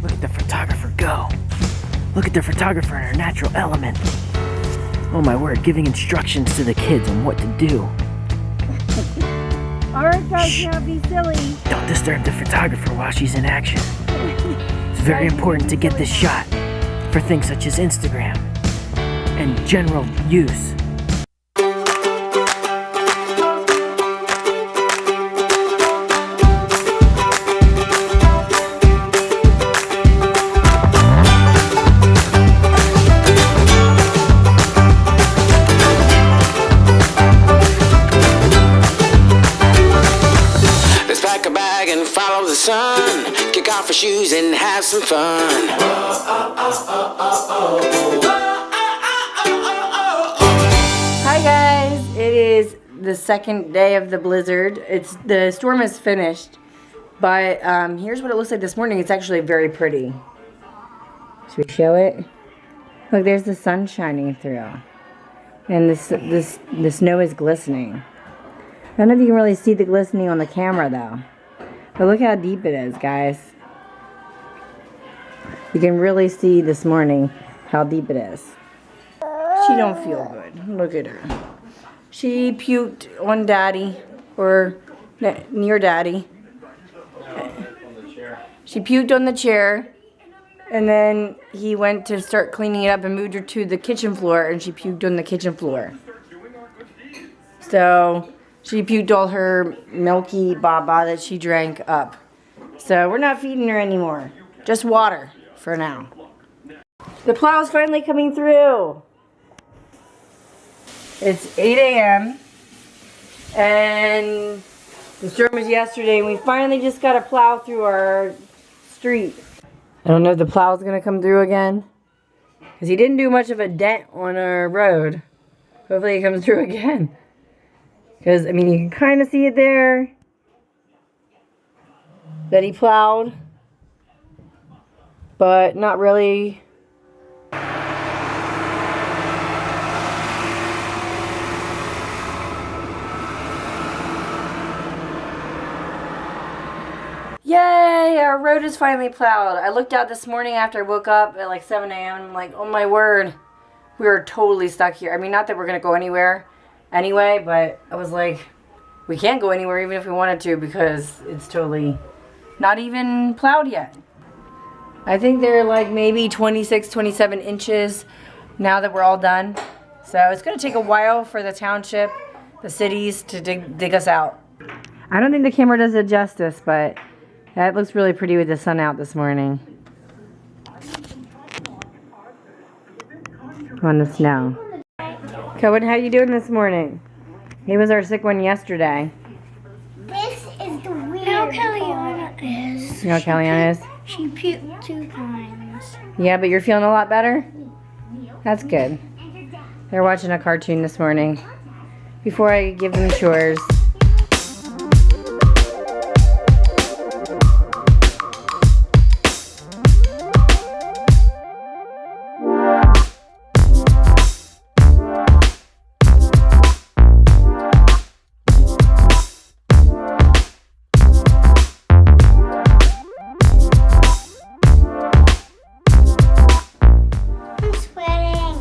Look at the photographer go. Look at the photographer in her natural element. Oh my word, giving instructions to the kids on what to do. Alright guys, now be silly. Don't disturb the photographer while she's in action. It's very important to get this shot for things such as Instagram and general use. And follow the sun, kick off your shoes and have some fun. Hi guys, it is the second day of the blizzard. The storm is finished, but here's what it looks like this morning. It's actually very pretty. Should we show it? Look, there's the sun shining through, and the snow is glistening. I don't know if you can really see the glistening on the camera though. But look how deep it is, guys. You can really see this morning how deep it is. She don't feel good. Look at her. She puked on Daddy, or near Daddy. She puked on the chair, and then he went to start cleaning it up and moved her to the kitchen floor, and she puked on the kitchen floor. So she puked all her milky baba that she drank up. So we're not feeding her anymore. Just water for now. The plow's finally coming through. It's 8 a.m. and the storm was yesterday, and we finally just got a plow through our street. I don't know if the plow's gonna come through again, because he didn't do much of a dent on our road. Hopefully it comes through again. Because, I mean, you can kind of see it there that he plowed, but not really. Yay! Our road is finally plowed. I looked out this morning after I woke up at like 7 a.m. and I'm like, oh my word, we are totally stuck here. I mean, not that we're going to go anywhere anyway, but I was like, we can't go anywhere even if we wanted to, because it's totally not even plowed yet. I think they're like maybe 26, 27 inches now that we're all done. So it's going to take a while for the township, the cities to dig us out. I don't think the camera does it justice, but that looks really pretty with the sun out this morning on the snow. Cohen, how you doing this morning? He was our sick one yesterday. This is the weird how Caliana is. You know how Caliana is? She puked 2 times. Yeah, but you're feeling a lot better? That's good. They're watching a cartoon this morning before I give them chores.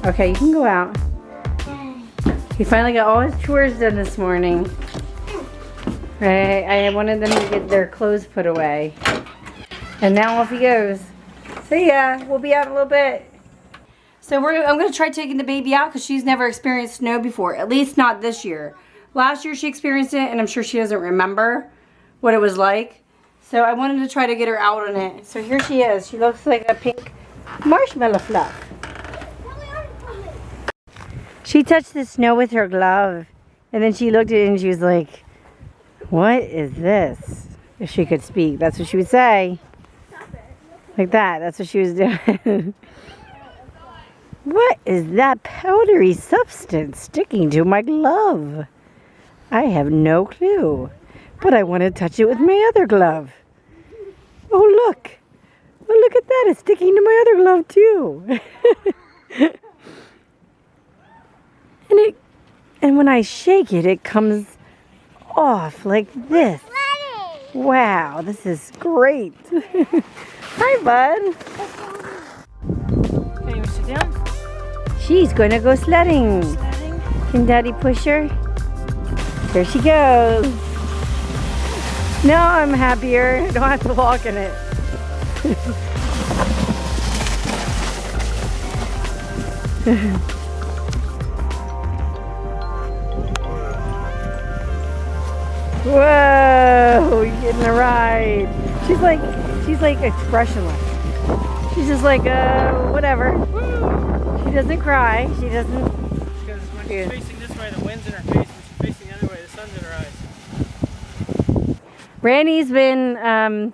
Okay, you can go out. He finally got all his chores done this morning. I wanted them to get their clothes put away. And now off he goes. See ya. We'll be out in a little bit. So I'm going to try taking the baby out because she's never experienced snow before. At least not this year. Last year she experienced it, and I'm sure she doesn't remember what it was like. So I wanted to try to get her out on it. So here she is. She looks like a pink marshmallow fluff. She touched the snow with her glove, and then she looked at it and she was like, what is this? If she could speak, that's what she would say. Like that, that's what she was doing. What is that powdery substance sticking to my glove? I have no clue, but I want to touch it with my other glove. Oh, look. Oh, look at that, it's sticking to my other glove too. And when I shake it, it comes off like this. Wow, this is great. Hi, fun? Can you sit down? She's gonna go sledding. Sledding? Can Daddy push her? Here she goes. Now I'm happier. I don't have to walk in it. Whoa, you're getting a ride. She's like expressionless. She's just like, whatever. She doesn't cry. She doesn't. Because when she's facing this way, the wind's in her face. When she's facing the other way, the sun's in her eyes. Randy's been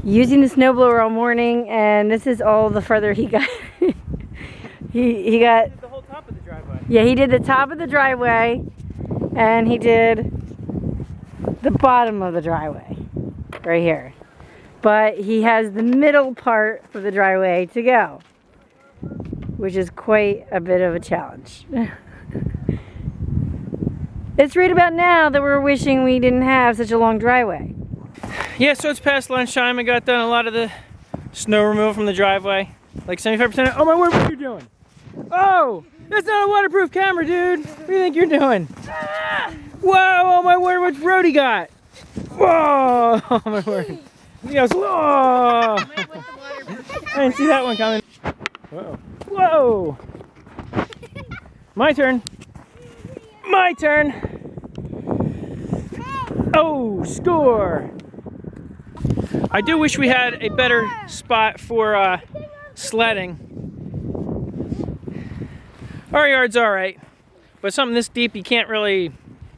using the snowblower all morning, and this is all the further he got. he got. He did the whole top of the driveway. Yeah, he did the top of the driveway, and he did the bottom of the driveway, right here. But he has the middle part of the driveway to go, which is quite a bit of a challenge. It's right about now that we're wishing we didn't have such a long driveway. Yeah, so it's past lunchtime. I got done a lot of the snow removal from the driveway. Like 75%. Oh my word, what are you doing? Oh, that's not a waterproof camera, dude. What do you think you're doing? Whoa, oh my word, what's Brody got? Whoa, oh my word. He goes, whoa. I didn't see that one coming. Whoa. Whoa. My turn. My turn. Oh, score. I do wish we had a better spot for sledding. Our yard's all right, but something this deep you can't really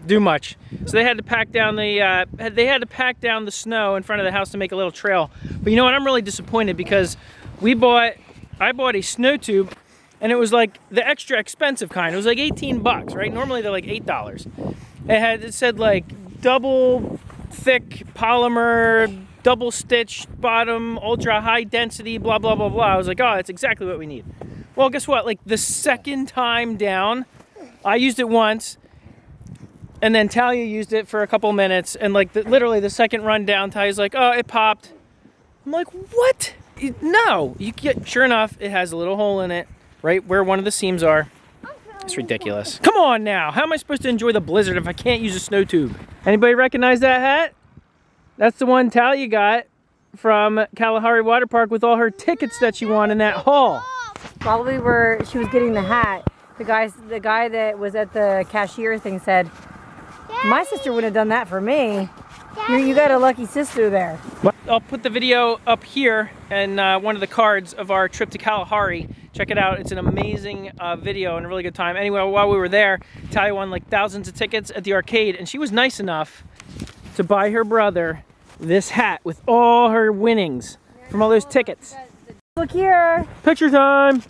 do much. So they had to pack down the snow in front of the house to make a little trail. But you know what? I'm really disappointed because I bought a snow tube, and it was like the extra expensive kind. It was like 18 bucks, right? Normally they're like $8. It said like double thick polymer, double stitch bottom, ultra high density, blah blah blah blah. I was like, oh, that's exactly what we need. Well, guess what? Like the second time down, I used it once, and then Talia used it for a couple minutes, and like literally the second run down, Talia's like, oh, it popped. I'm like, what? No, sure enough, it has a little hole in it, right where one of the seams are. It's ridiculous. Come on now, how am I supposed to enjoy the blizzard if I can't use a snow tube? Anybody recognize that hat? That's the one Talia got from Kalahari Water Park with all her tickets that she won in that haul. While she was getting the hat, the guy that was at the cashier thing said, my sister wouldn't have done that for me. You got a lucky sister there. I'll put the video up here and one of the cards of our trip to Kalahari. Check it out. It's an amazing video and a really good time. Anyway, while we were there, Talia won like thousands of tickets at the arcade, and she was nice enough to buy her brother this hat with all her winnings from all those tickets. Look here. Picture time.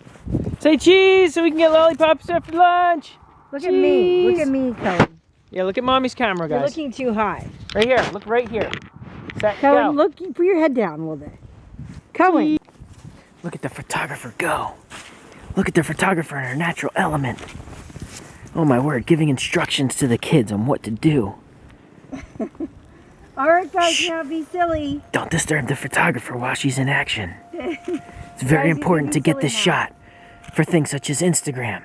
Say cheese so we can get lollipops after lunch. Look at me. Look at me, Cohen. Yeah, look at mommy's camera, guys. You're looking too high. Right here. Look right here. Set, Cohen, go. look. Put your head down a little bit. Cohen. Look at the photographer go. Look at the photographer in her natural element. Oh my word, giving instructions to the kids on what to do. All right, guys, now be silly. Don't disturb the photographer while she's in action. It's very important to get this shot for things such as Instagram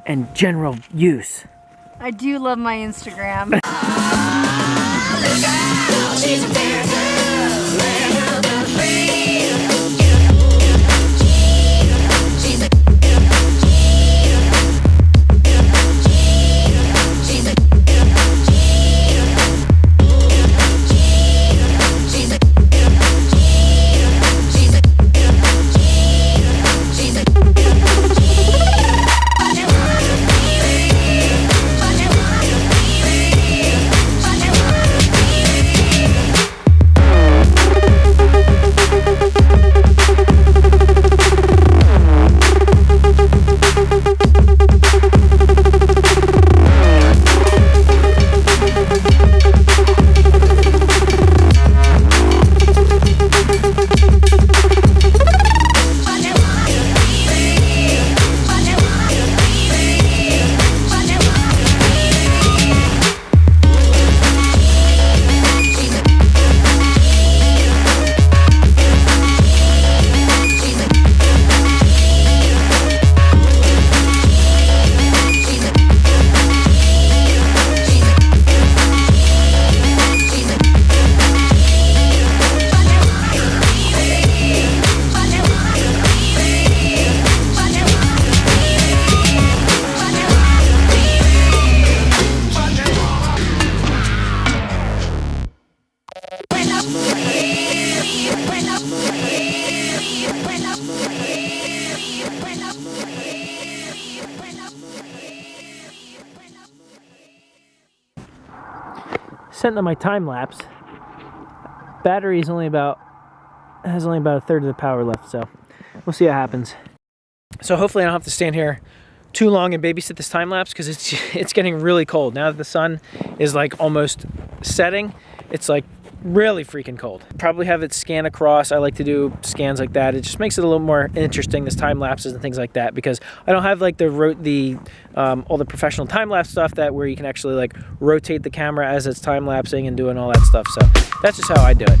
and general use. I do love my Instagram. on my time lapse. Battery is has only about a third of the power left, so we'll see what happens. So hopefully I don't have to stand here too long and babysit this time lapse, because it's getting really cold now that the sun is like almost setting. It's like really freaking cold. Probably have it scan across. I like to do scans like that. It just makes it a little more interesting, this time lapses and things like that, because I don't have like all the professional time lapse stuff where you can actually like rotate the camera as it's time lapsing and doing all that stuff. So that's just how I do it.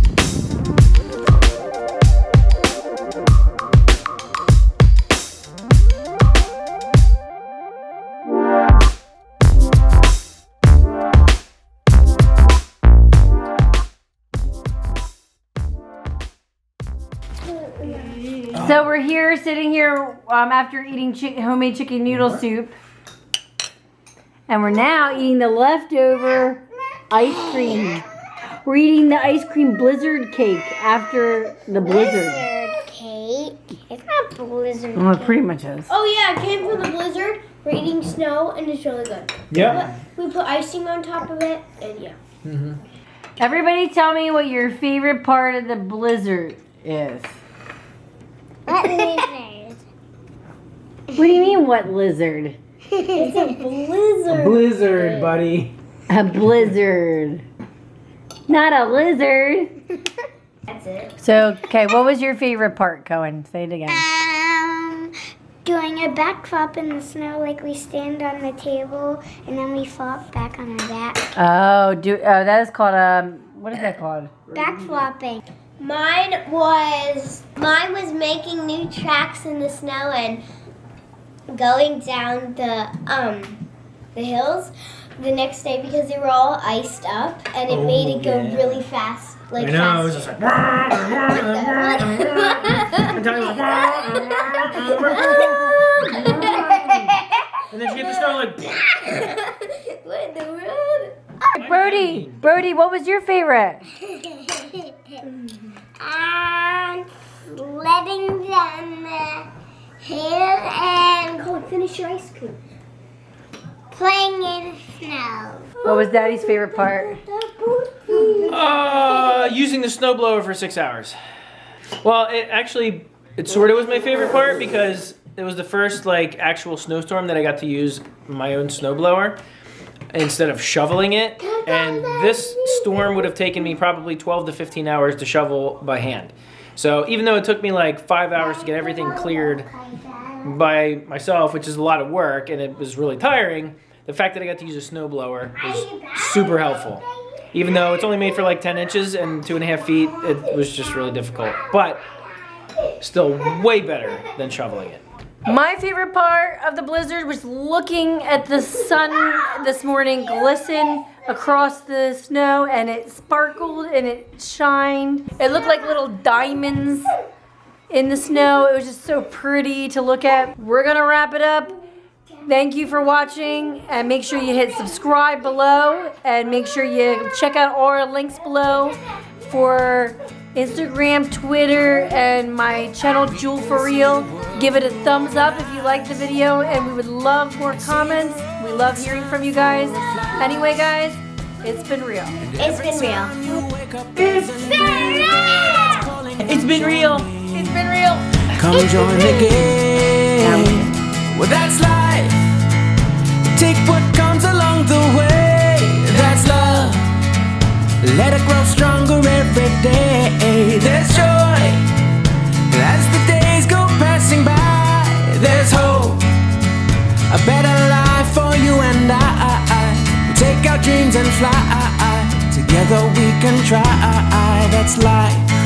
So we're here, sitting here after eating homemade chicken noodle soup. And we're now eating the leftover ice cream. We're eating the ice cream blizzard cake after the blizzard. Blizzard cake? It's not blizzard Well, it cake. pretty much is. Oh yeah, it came from the blizzard. We're eating snow and it's really good. Yeah. We put icing on top of it and yeah. Mm-hmm. Everybody tell me what your favorite part of the blizzard is. What lizard? What do you mean, what lizard? It's a blizzard. Blizzard, buddy. A blizzard. Not a lizard. That's it. So, okay, what was your favorite part, Cohen? Say it again. Doing a back flop in the snow, like we stand on the table and then we flop back on our back. Oh, that is called, what is that called? Back flopping. Mine was making new tracks in the snow and going down the hills the next day because they were all iced up and it made it go really fast. Like I know, it was faster. just like and then she hit the snow like What in the world? Brody, what was your favorite? Sledding down the hill and Finish your ice cream. playing in snow. What was Daddy's favorite part? using the snowblower for 6 hours. Well, it sort of was my favorite part because it was the first like actual snowstorm that I got to use my own snowblower instead of shoveling it. And this storm would have taken me probably 12 to 15 hours to shovel by hand. So even though it took me like 5 hours to get everything cleared by myself, which is a lot of work and it was really tiring, the fact that I got to use a snowblower was super helpful. Even though it's only made for like 10 inches and 2.5 feet, it was just really difficult. But still way better than shoveling it. My favorite part of the blizzard was looking at the sun this morning glisten across the snow, and it sparkled and it shined. It looked like little diamonds in the snow. It was just so pretty to look at. We're gonna wrap it up. Thank you for watching, and make sure you hit subscribe below, and make sure you check out all our links below for Instagram, Twitter, and my channel, Jewel For Real. Give it a thumbs up if you liked the video, and we would love more comments. We love hearing from you guys. Anyway, guys, it's been real. It's been real. It's been real! It's been real. It's been real. Come join the game. Well, that's life. Take what comes along the way. That's love. Let it grow stronger every day. There's joy as the days go passing by. There's hope, a better life for you and I. We take our dreams and fly. Together we can try. That's life.